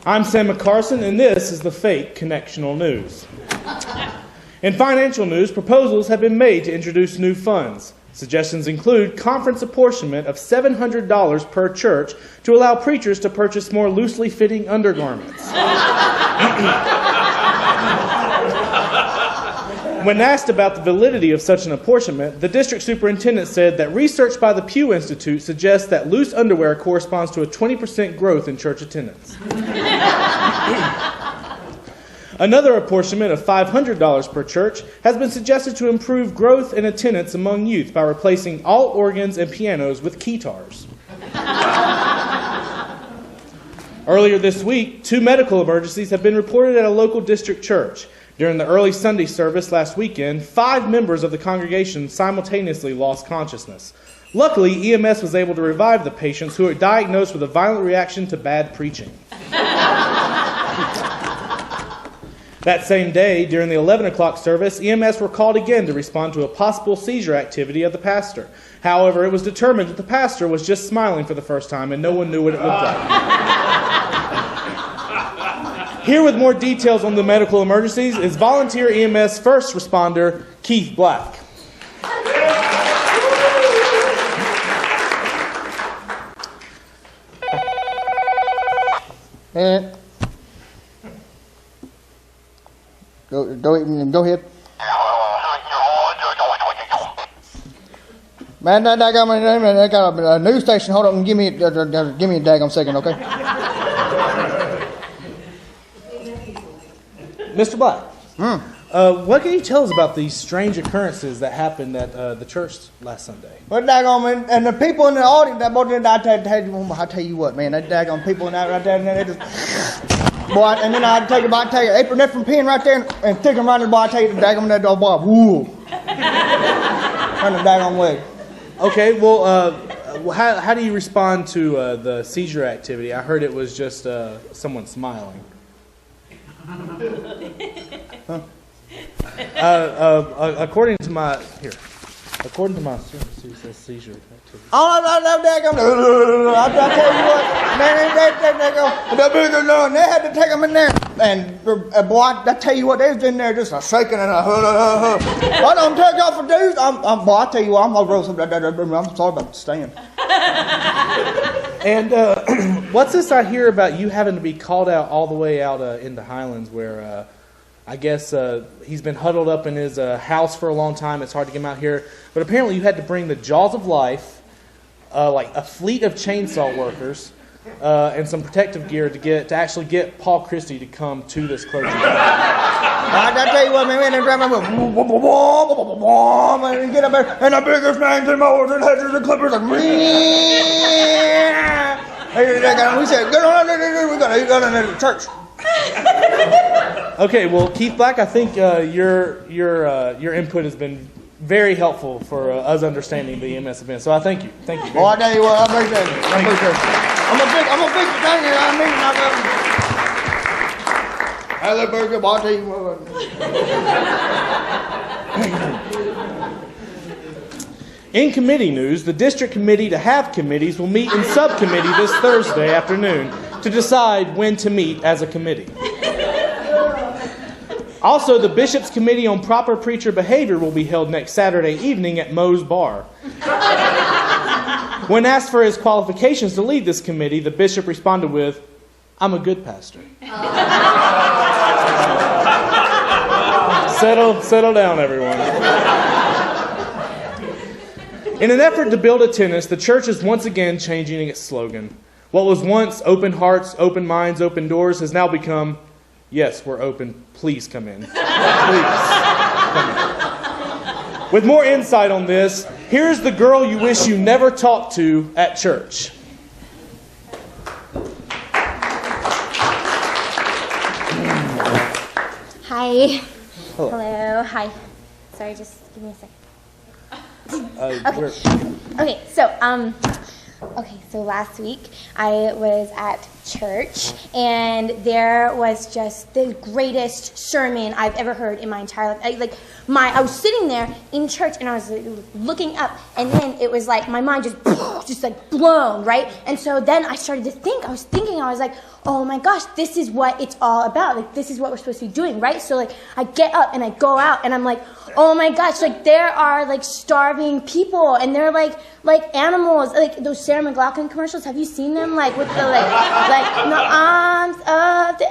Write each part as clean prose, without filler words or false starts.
I'm Sam McCarson, and this is the fake Connectional News. In financial news, proposals have been made to introduce new funds. Suggestions include conference apportionment of $700 per church to allow preachers to purchase more loosely fitting undergarments. When asked about the validity of such an apportionment, the district superintendent said that research by the Pew Institute suggests that loose underwear corresponds to a 20% growth in church attendance. Another apportionment of $500 per church has been suggested to improve growth and attendance among youth by replacing all organs and pianos with keytars. Earlier this week, 2 medical emergencies have been reported at a local district church. During the early Sunday service last weekend, 5 members of the congregation simultaneously lost consciousness. Luckily, EMS was able to revive the patients who were diagnosed with a violent reaction to bad preaching. That same day, during the 11 o'clock service, EMS were called again to respond to a possible seizure activity of the pastor. However, it was determined that the pastor was just smiling for the first time and no one knew what it looked like. Here with more details on the medical emergencies is volunteer EMS first responder Keith Black. Go ahead. Man, I got a news station. Hold on, give me a daggone second, okay? Mr. Black, what can you tell us about these strange occurrences that happened at the church last Sunday? Well, daggone, and the people in the audience, I tell you what, man, that daggone people in that right there, they just, boy, and then I take an epinephrine pen right there and stick them right in the boy, I tell you, the daggone that dog, boy, woo, turn the daggone way. Okay, well, how do you respond to the seizure activity? I heard it was just someone smiling. Huh? According to my seizure activity. Oh, no, daggone, I tell you what, man, they had to take them in there, and boy, I tell you what, they was in there just a shaking and a I don't take y'all for dudes. Boy, I tell you what, I'm gonna roll some. I'm sorry about the stand. And what's this I hear about you having to be called out all the way out into Highlands where I guess he's been huddled up in his house for a long time. It's hard to get him out here. But apparently you had to bring the Jaws of Life, like a fleet of chainsaw workers, and some protective gear to actually get Paul Christie to come to this clergy. I tell you what, man, they drive and get up there, and the biggest names and mowers and hedges and clippers, and we said, get on we got into the church. Okay, well, Keith Black, I think your input has been very helpful for us understanding the EMS event. So I thank you. Thank you. Well, I tell you what, I appreciate it. I'm a big thing here. I mean, I look very good, but I'll tell you what. In committee news, the district committee to have committees will meet in subcommittee this Thursday afternoon to decide when to meet as a committee. Also, the Bishop's Committee on Proper Preacher Behavior will be held next Saturday evening at Moe's Bar. When asked for his qualifications to lead this committee, the bishop responded with, "I'm a good pastor." Settle down, everyone. In an effort to build attendance, the church is once again changing its slogan. What was once open hearts, open minds, open doors has now become, yes, we're open, please come in. Please come in. With more insight on this, here's the girl you wish you never talked to at church. Hi. Hello. Hello. Hi. Sorry, just give me a second. Okay, so last week I was at church, and there was just the greatest sermon I've ever heard in my entire life. I was sitting there in church, and I was looking up, and then it was like my mind just like blown, right? And so then I started to think. I was like, oh my gosh, this is what it's all about. Like, this is what we're supposed to be doing, right? So like I get up and I go out, and I'm like, oh my gosh, like there are like starving people, and they're like animals, like those Sarah McLachlan commercials. Have you seen them? Like with the like in the arms of the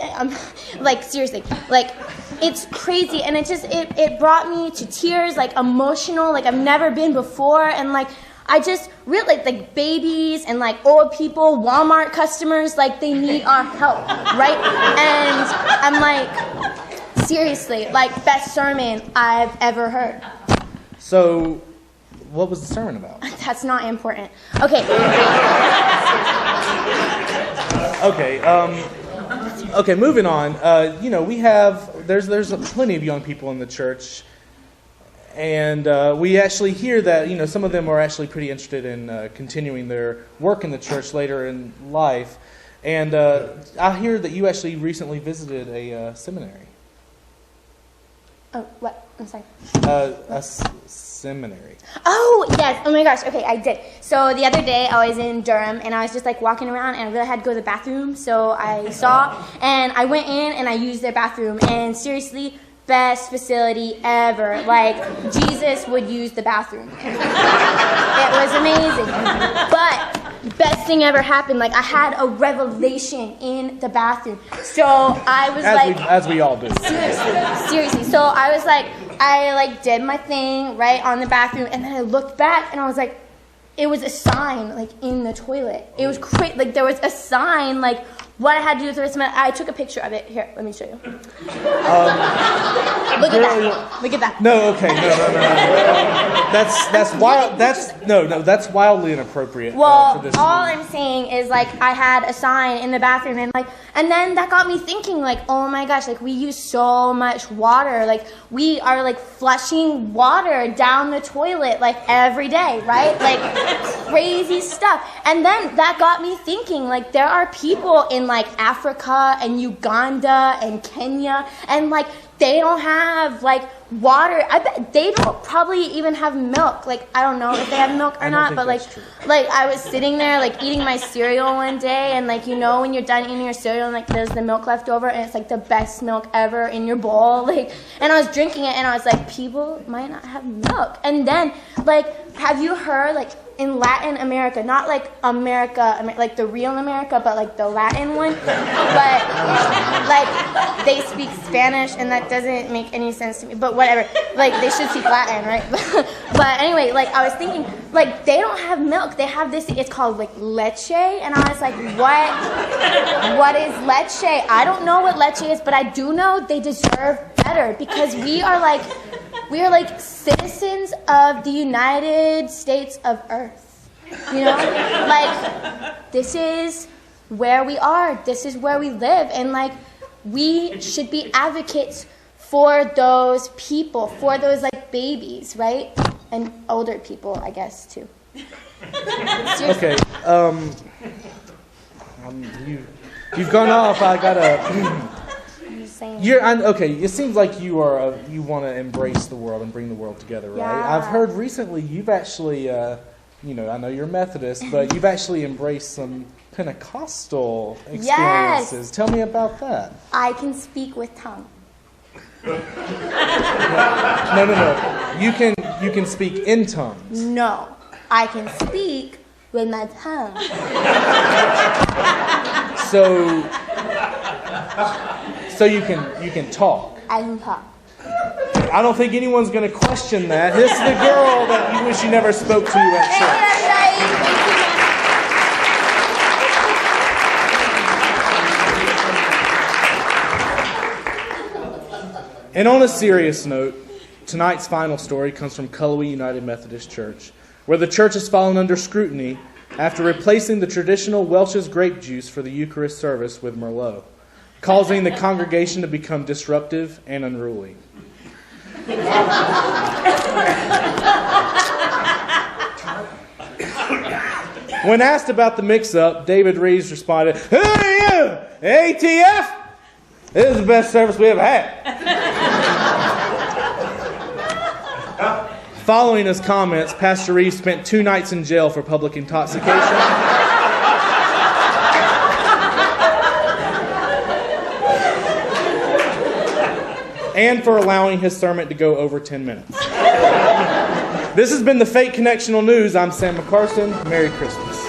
like seriously, like it's crazy, and it brought me to tears, like emotional, like I've never been before, and like I just really like babies and like old people, Walmart customers, like they need our help, right? And I'm like, seriously, like best sermon I've ever heard. So, what was the sermon about? That's not important. Okay. Okay, moving on. There's plenty of young people in the church, and we actually hear that some of them are actually pretty interested in continuing their work in the church later in life. And I hear that you actually recently visited a seminary. Oh, what? I'm sorry. Seminary. Oh, yes. Oh my gosh. Okay, I did. So the other day I was in Durham, and I was just like walking around, and I really had to go to the bathroom. So I saw, and I went in and I used their bathroom, and seriously, best facility ever. Like, Jesus would use the bathroom. It was amazing. But best thing ever happened. Like, I had a revelation in the bathroom. So I was as we all do. Seriously. So I was like, I did my thing right on the bathroom, and then I looked back, and I was like, it was a sign like in the toilet. It was crazy. Like there was a sign like what I had to do with the rest of my. I took a picture of it. Here, let me show you. Look at that. Look at that. No, okay, no. That's wild. That's wildly inappropriate. Well, for this all I'm saying is like I had a sign in the bathroom, and then that got me thinking like, oh my gosh, like we use so much water, like we are like flushing water down the toilet like every day, right? Like crazy stuff. And then that got me thinking like there are people in like Africa and Uganda and Kenya, and like they don't have like water. I bet they don't probably even have milk. Like I don't know if they have milk or not, but like I was sitting there like eating my cereal one day, and like when you're done eating your cereal and like there's the milk left over, and it's like the best milk ever in your bowl, like, and I was drinking it, and I was like, people might not have milk. And then like, have you heard like in Latin America, not like America, like the real America, but like the Latin one, but like they speak Spanish, and that doesn't make any sense to me, but whatever, like they should speak Latin, right? But anyway, like I was thinking, like they don't have milk, they have this, it's called like leche, and I was like, what is leche? I don't know what leche is, but I do know they deserve better, because we are like citizens of the United States of Earth, like this is where we are, this is where we live, and like we should be advocates for those people, for those like babies, right? And older people, I guess, too. Okay, you've gone off. I gotta. Okay. It seems like you want to embrace the world and bring the world together, right? Yeah. I've heard recently you've actually, I know you're Methodist, but you've actually embraced some Pentecostal experiences. Yes. Tell me about that. I can speak with tongue. No. You can speak in tongues. No, I can speak with my tongue. So you can talk. I can talk. I don't think anyone's going to question that. This is the girl that you wish you never spoke to at church. And on a serious note, tonight's final story comes from Cullowhee United Methodist Church, where the church has fallen under scrutiny after replacing the traditional Welch's grape juice for the Eucharist service with Merlot, causing the congregation to become disruptive and unruly. When asked about the mix-up, David Reeves responded, "Who are you? ATF? This is the best service we ever had." Following his comments, Pastor Reeves spent 2 nights in jail for public intoxication. And for allowing his sermon to go over 10 minutes. This has been the Fake Connectional News. I'm Sam McCarson. Merry Christmas.